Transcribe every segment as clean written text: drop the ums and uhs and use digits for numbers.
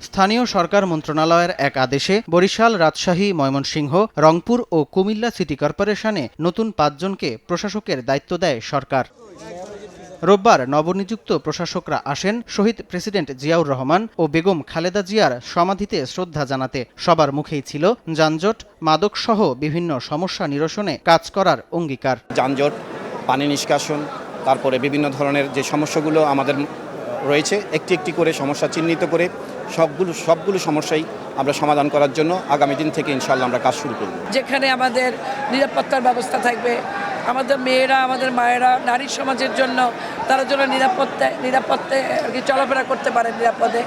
স্থানীয় সরকার মন্ত্রণালয়ের এক আদেশে বরিশাল, রাজশাহী, ময়মনসিংহ, রংপুর ও কুমিল্লা সিটি কর্পোরেশনে নতুন ৫ জনকে প্রশাসকের দায়িত্ব দেয় সরকার। রোববার নবনিযুক্ত প্রশাসকরা আসেন শহীদ প্রেসিডেন্ট জিয়াউর রহমান ও বেগম খালেদা জিয়ার সমাধিতে শ্রদ্ধা জানাতে। সবার মুখেই ছিল যানজট, মাদকসহ বিভিন্ন সমস্যা নিরসনে কাজ করার অঙ্গীকার। যানজট, পানি নিষ্কাশন, তারপরে বিভিন্ন ধরনের যে সমস্যাগুলো আমাদের রয়েছে একটি একটি করে সমস্যা চিহ্নিত করে সবগুলো সমস্যাই আমরা সমাধান করার জন্য আগামী দিন থেকে ইনশাআল্লাহ আমরা কাজ শুরু করব। যেখানে আমাদের নিরাপত্তার ব্যবস্থা থাকবে, আমাদের মেয়েরা, আমাদের মায়েরা, নারী সমাজের জন্য তারা যেন নিরাপত্তায় আর কি চলাফেরা করতে পারে নিরাপদে।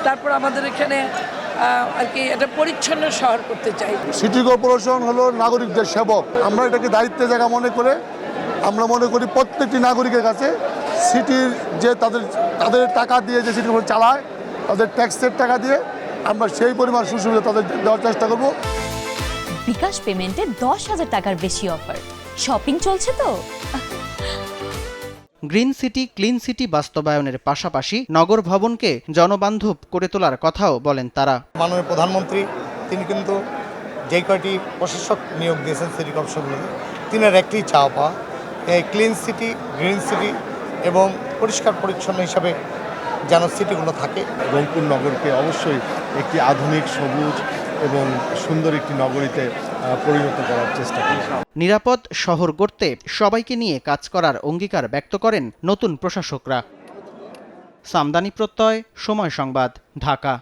তারপর আমাদের এখানে আর কি একটা পরিচ্ছন্ন শহর করতে চাই। সিটি কর্পোরেশন হলো নাগরিকদের সেবক। আমরা এটাকে দায়িত্বের জায়গা মনে করে আমরা মনে করি প্রত্যেকটি নাগরিকের কাছে সিটির যে তাদের টাকা দিয়ে যে সিটি চালায়, তাদের ট্যাক্সের টাকা দিয়ে আমরা সেই পরিমাণ সুবিধা তাদের দেওয়ার চেষ্টা করব। বিকাশ পেমেন্টে 10,000 টাকার বেশি অফার। শপিং চলছে তো। গ্রিন সিটি, ক্লিন সিটি বাস্তবায়নের পাশাপাশি নগর ভবনকে জনবান্ধব করে তোলার কথাও বলেন তারা। মাননীয় প্রধানমন্ত্রী তিনি কিন্তু যে কয়টি প্রশাসক নিয়োগ দিয়েছেন সিটি কর্পোরেশনগুলোতে, তিনার একটি চাওয়া পাওয়া এই ক্লিন সিটি, গ্রিন সিটি এবং পরিষ্কার পরিচ্ছন্ন হিসাবে যেন সিটিগুলো থাকে। রংপুর নগরকে অবশ্যই একটি আধুনিক, সবুজ এবং সুন্দর একটি নগরীতে পরিণত করার চেষ্টা করি। নিরাপদ শহর গড়তে সবাইকে নিয়ে কাজ করার অঙ্গীকার ব্যক্ত করেন নতুন প্রশাসকরা। সামদানি প্রত্যয়, সময় সংবাদ, ঢাকা।